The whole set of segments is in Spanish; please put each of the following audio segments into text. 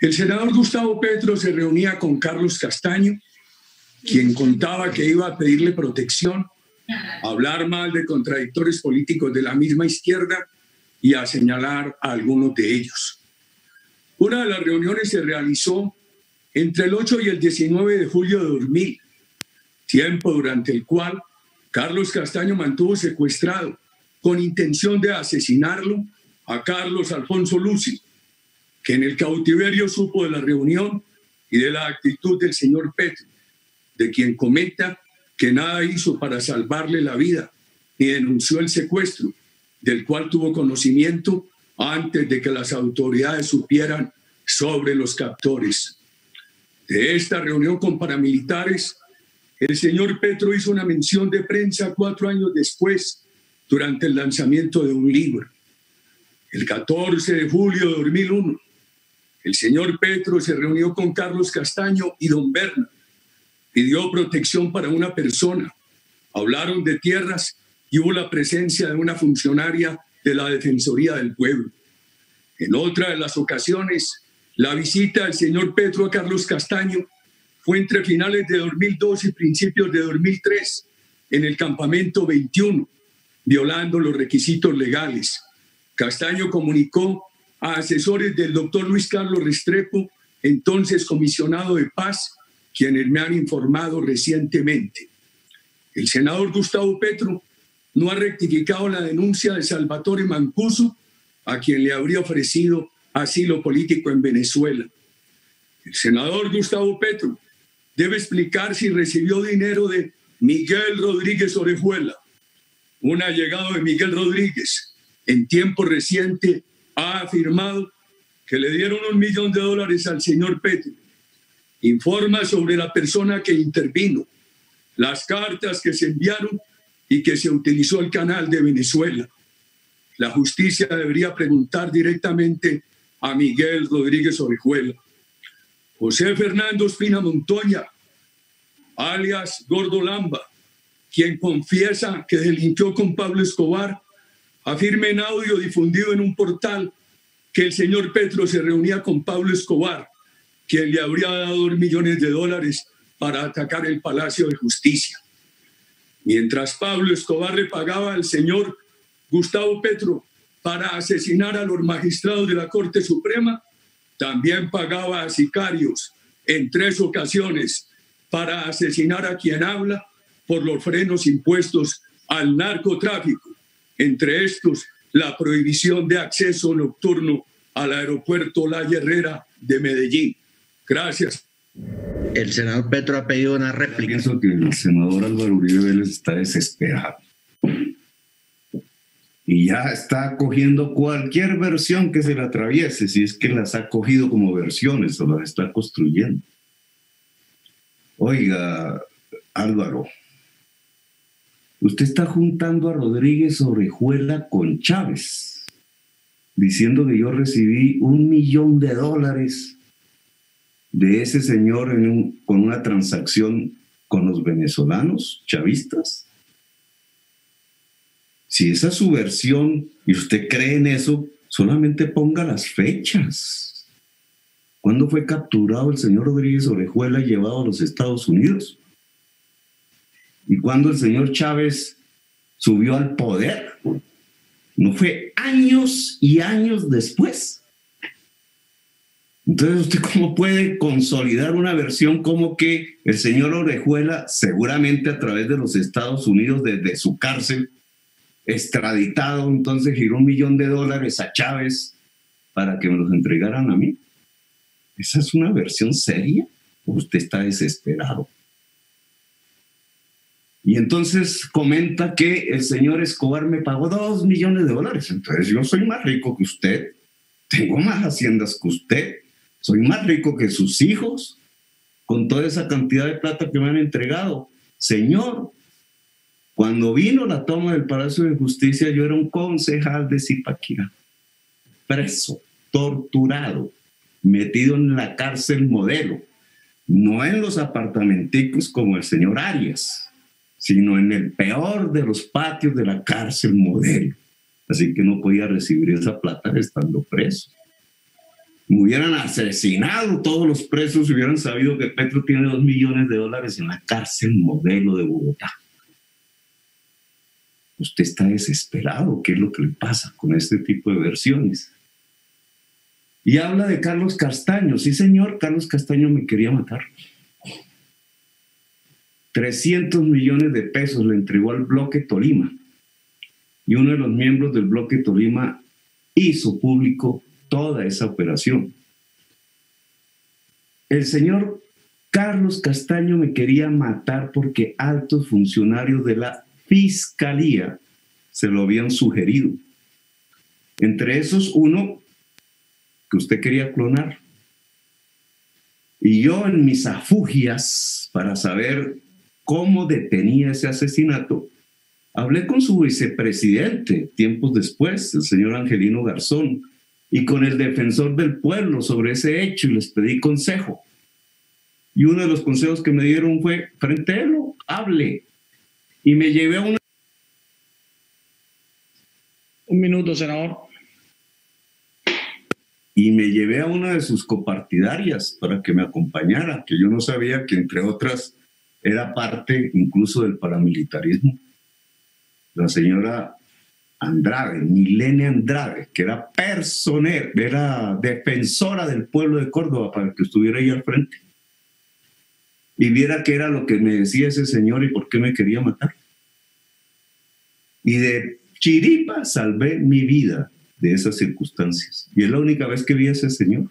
El senador Gustavo Petro se reunía con Carlos Castaño, quien contaba que iba a pedirle protección, a hablar mal de contradictores políticos de la misma izquierda y a señalar a algunos de ellos. Una de las reuniones se realizó entre el 8 y el 19 de julio de 2000, tiempo durante el cual Carlos Castaño mantuvo secuestrado con intención de asesinarlo a Carlos Alfonso Luci, que en el cautiverio supo de la reunión y de la actitud del señor Petro, de quien comenta que nada hizo para salvarle la vida, ni denunció el secuestro, del cual tuvo conocimiento antes de que las autoridades supieran sobre los captores. De esta reunión con paramilitares, el señor Petro hizo una mención de prensa 4 años después, durante el lanzamiento de un libro. El 14 de julio de 2001, el señor Petro se reunió con Carlos Castaño y don Berna. Pidió protección para una persona. Hablaron de tierras y hubo la presencia de una funcionaria de la Defensoría del Pueblo. En otra de las ocasiones, la visita del señor Petro a Carlos Castaño fue entre finales de 2002 y principios de 2003 en el campamento 21, violando los requisitos legales. Castaño comunicó a asesores del doctor Luis Carlos Restrepo, entonces comisionado de paz, quienes me han informado recientemente. El senador Gustavo Petro no ha rectificado la denuncia de Salvatore Mancuso, a quien le habría ofrecido asilo político en Venezuela. El senador Gustavo Petro debe explicar si recibió dinero de Miguel Rodríguez Orejuela. Un allegado de Miguel Rodríguez, en tiempo reciente, ha afirmado que le dieron $1 millón al señor Petro. Informa sobre la persona que intervino, las cartas que se enviaron y que se utilizó el canal de Venezuela. La justicia debería preguntar directamente a Miguel Rodríguez Orejuela. José Fernando Espina Montoya, alias Gordo Lamba, quien confiesa que delinquió con Pablo Escobar, afirma en audio difundido en un portal que el señor Petro se reunía con Pablo Escobar, quien le habría dado $2 millones para atacar el Palacio de Justicia. Mientras Pablo Escobar le pagaba al señor Gustavo Petro para asesinar a los magistrados de la Corte Suprema, también pagaba a sicarios en 3 ocasiones para asesinar a quien habla por los frenos impuestos al narcotráfico, entre estos la prohibición de acceso nocturno al aeropuerto La Herrera de Medellín. Gracias. El senador Petro ha pedido una réplica. Pienso que el senador Álvaro Uribe Vélez está desesperado y ya está cogiendo cualquier versión que se le atraviese, si es que las ha cogido como versiones o las está construyendo. Oiga, Álvaro, usted está juntando a Rodríguez Orejuela con Chávez, diciendo que yo recibí $1 millón de ese señor con una transacción con los venezolanos chavistas. Si esa es su versión y usted cree en eso, solamente ponga las fechas. ¿Cuándo fue capturado el señor Rodríguez Orejuela y llevado a los Estados Unidos? ¿Y cuándo el señor Chávez subió al poder? ¿No fue años y años después? Entonces, ¿usted cómo puede consolidar una versión como que el señor Orejuela, seguramente a través de los Estados Unidos, desde su cárcel, extraditado, entonces giró $1 millón a Chávez para que me los entregaran a mí? ¿Esa es una versión seria? ¿O usted está desesperado? Y entonces comenta que el señor Escobar me pagó $2 millones. Entonces yo soy más rico que usted, tengo más haciendas que usted, soy más rico que sus hijos, con toda esa cantidad de plata que me han entregado. Señor, cuando vino la toma del Palacio de Justicia, yo era un concejal de Zipaquirá, preso, torturado, metido en la cárcel modelo, no en los apartamenticos como el señor Arias, sino en el peor de los patios de la cárcel modelo. así que no podía recibir esa plata estando preso. Me hubieran asesinado todos los presos si hubieran sabido que Petro tiene $2 millones en la cárcel modelo de Bogotá. Usted está desesperado. ¿Qué es lo que le pasa con este tipo de versiones? Y habla de Carlos Castaño. Sí, señor, Carlos Castaño me quería matar. 300 millones de pesos le entregó al Bloque Tolima. Y uno de los miembros del Bloque Tolima hizo público toda esa operación. El señor Carlos Castaño me quería matar porque altos funcionarios de la Fiscalía se lo habían sugerido. Entre esos, uno que usted quería clonar. Y yo, en mis afugias para saber cómo detenía ese asesinato, hablé con su vicepresidente tiempos después, el señor Angelino Garzón, y con el defensor del pueblo sobre ese hecho, y les pedí consejo. Y uno de los consejos que me dieron fue: frentéelo, hable. Y me llevé a una... Un minuto, senador. Y me llevé a una de sus copartidarias para que me acompañara, que yo no sabía que, entre otras, era parte incluso del paramilitarismo. La señora Andrade, Milene Andrade, que era personera, era defensora del pueblo de Córdoba, para que estuviera ahí al frente. Y viera qué era lo que me decía ese señor y por qué me quería matar. Y de chiripa salvé mi vida de esas circunstancias. Y es la única vez que vi a ese señor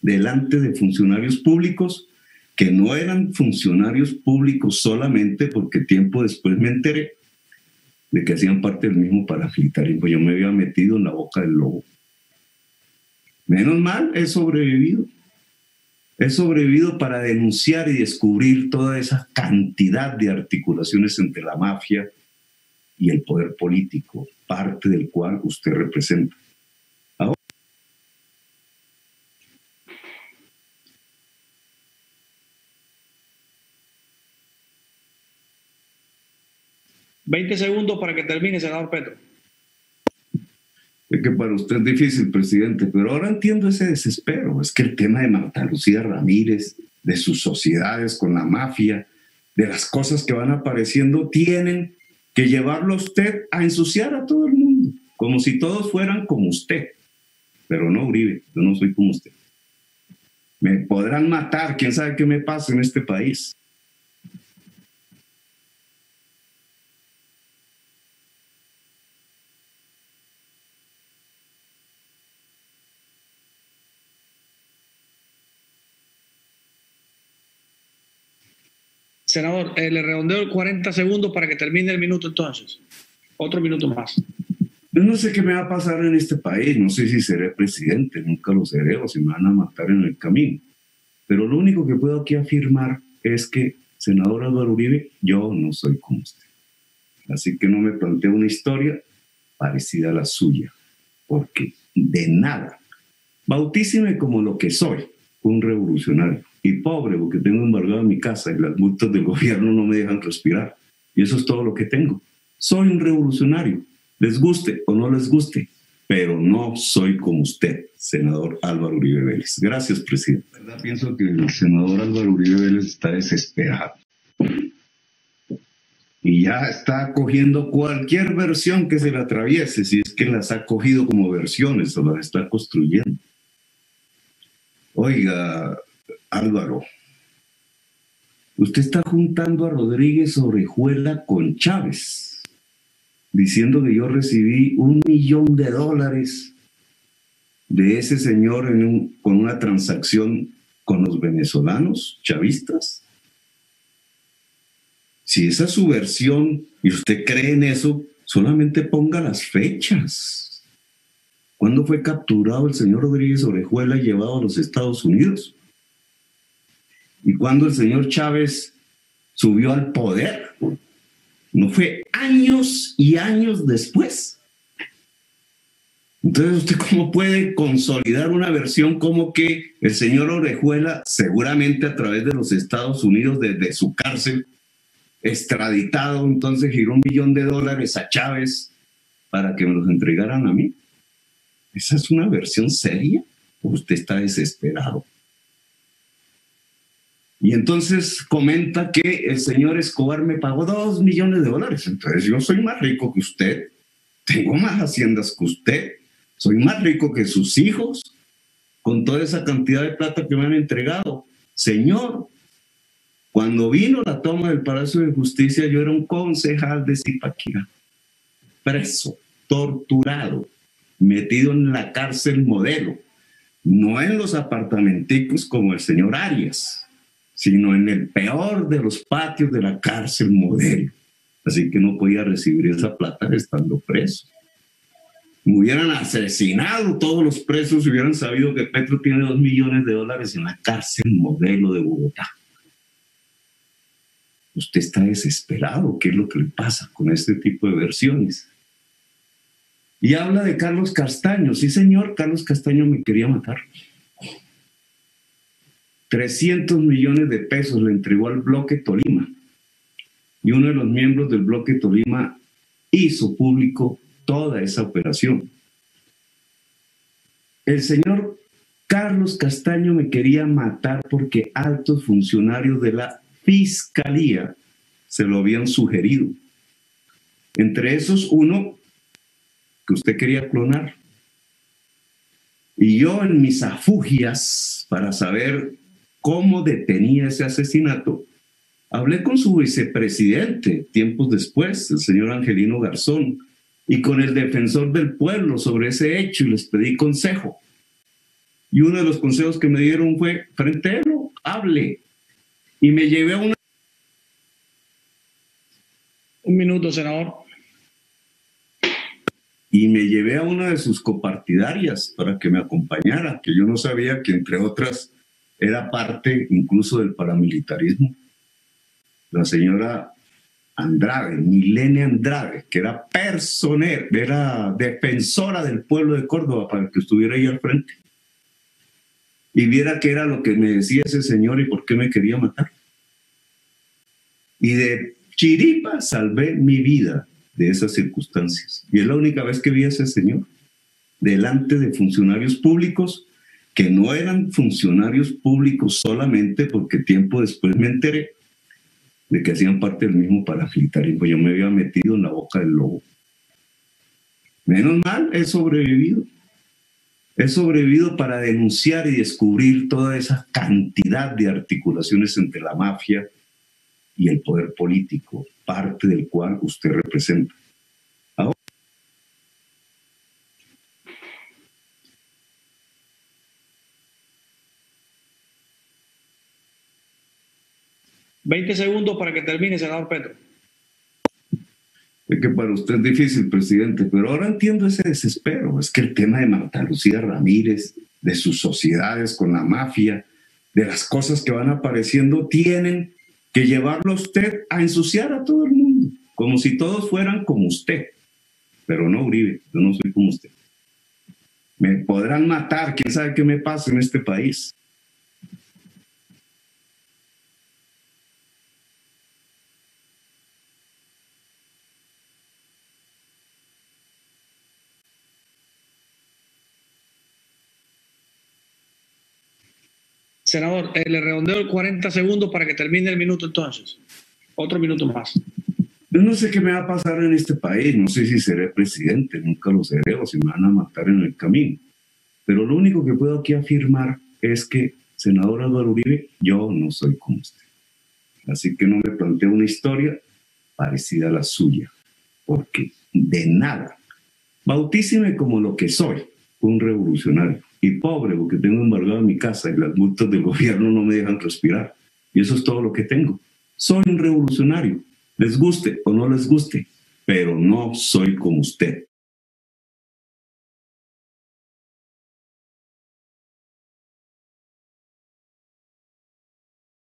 delante de funcionarios públicos, que no eran funcionarios públicos solamente, porque tiempo después me enteré de que hacían parte del mismo paramilitarismo. Yo me había metido en la boca del lobo. Menos mal, he sobrevivido. He sobrevivido para denunciar y descubrir toda esa cantidad de articulaciones entre la mafia y el poder político, parte del cual usted representa. Ahora, 20 segundos para que termine, senador Petro. es que para usted es difícil, presidente, pero ahora entiendo ese desespero. Es que el tema de Marta Lucía Ramírez, de sus sociedades con la mafia, de las cosas que van apareciendo, tienen que llevarlo a usted a ensuciar a todo el mundo, como si todos fueran como usted. Pero no, Uribe, yo no soy como usted. Me podrán matar, quién sabe qué me pasa en este país. Senador, le redondeo 40 segundos para que termine el minuto entonces. Otro minuto más. Yo no sé qué me va a pasar en este país, no sé si seré presidente, nunca lo seré, o si me van a matar en el camino. Pero lo único que puedo aquí afirmar es que, senador Álvaro Uribe, yo no soy como usted. Así que no me planteo una historia parecida a la suya, porque de nada, bautíceme como lo que soy, un revolucionario. Y pobre, porque tengo embargado mi casa y las multas del gobierno no me dejan respirar. Y eso es todo lo que tengo. Soy un revolucionario, les guste o no les guste, pero no soy como usted, senador Álvaro Uribe Vélez. Gracias, presidente. La verdad, pienso que el senador Álvaro Uribe Vélez está desesperado. Y ya está cogiendo cualquier versión que se le atraviese, si es que las ha cogido como versiones o las está construyendo. Oiga, Álvaro, usted está juntando a Rodríguez Orejuela con Chávez, diciendo que yo recibí $1 millón de ese señor con una transacción con los venezolanos chavistas. Si esa es su versión y usted cree en eso, solamente ponga las fechas. ¿Cuándo fue capturado el señor Rodríguez Orejuela y llevado a los Estados Unidos? ¿Y cuándo el señor Chávez subió al poder? No fue años y años después. Entonces, ¿usted cómo puede consolidar una versión como que el señor Orejuela, seguramente a través de los Estados Unidos, desde su cárcel, extraditado, entonces giró $1 millón a Chávez para que me los entregaran a mí. ¿Esa es una versión seria? ¿O usted está desesperado? Y entonces comenta que el señor Escobar me pagó $2 millones. Entonces yo soy más rico que usted, tengo más haciendas que usted, soy más rico que sus hijos, con toda esa cantidad de plata que me han entregado. Señor, cuando vino la toma del Palacio de Justicia, yo era un concejal de Zipaquirá, preso, torturado, metido en la cárcel modelo, no en los apartamenticos como el señor Arias, sino en el peor de los patios de la cárcel modelo. Así que no podía recibir esa plata estando preso. Me hubieran asesinado todos los presos si hubieran sabido que Petro tiene $2 millones en la cárcel modelo de Bogotá. Usted está desesperado. ¿Qué es lo que le pasa con este tipo de versiones? Y habla de Carlos Castaño. Sí, señor, Carlos Castaño me quería matar. 300 millones de pesos le entregó al Bloque Tolima. Y uno de los miembros del Bloque Tolima hizo público toda esa operación. El señor Carlos Castaño me quería matar porque altos funcionarios de la Fiscalía se lo habían sugerido. Entre esos, uno que usted quería clonar. Y yo, en mis afugias para saber cómo detenía ese asesinato, hablé con su vicepresidente tiempos después, el señor Angelino Garzón, y con el defensor del pueblo sobre ese hecho, y les pedí consejo. Y uno de los consejos que me dieron fue: frentélo, hable. Y me llevé a una... Un minuto, senador. Y me llevé a una de sus copartidarias para que me acompañara, que yo no sabía que, entre otras, era parte incluso del paramilitarismo. La señora Andrade, Milene Andrade, que era personera, era defensora del pueblo de Córdoba, para que estuviera ahí al frente. Y viera qué era lo que me decía ese señor y por qué me quería matar. Y de chiripa salvé mi vida de esas circunstancias. Y es la única vez que vi a ese señor delante de funcionarios públicos, que no eran funcionarios públicos solamente, porque tiempo después me enteré de que hacían parte del mismo paramilitarismo. Yo me había metido en la boca del lobo. Menos mal, he sobrevivido. He sobrevivido para denunciar y descubrir toda esa cantidad de articulaciones entre la mafia y el poder político, parte del cual usted representa. Ahora, 20 segundos para que termine, senador Petro. es que para usted es difícil, presidente, pero ahora entiendo ese desespero. Es que el tema de Marta Lucía Ramírez, de sus sociedades con la mafia, de las cosas que van apareciendo, tienen que llevarlo a usted a ensuciar a todo el mundo, como si todos fueran como usted. Pero no, Uribe, yo no soy como usted. Me podrán matar, quién sabe qué me pasa en este país. Senador, le redondeo 40 segundos para que termine el minuto entonces. Otro minuto más. Yo no sé qué me va a pasar en este país, no sé si seré presidente, nunca lo seré, o si me van a matar en el camino. Pero lo único que puedo aquí afirmar es que, senador Álvaro Uribe, yo no soy como usted. Así que no me planteo una historia parecida a la suya, porque de nada, bautíceme como lo que soy, un revolucionario. Y pobre, porque tengo embargada mi casa y las multas del gobierno no me dejan respirar. Y eso es todo lo que tengo. Soy un revolucionario, les guste o no les guste, pero no soy como usted.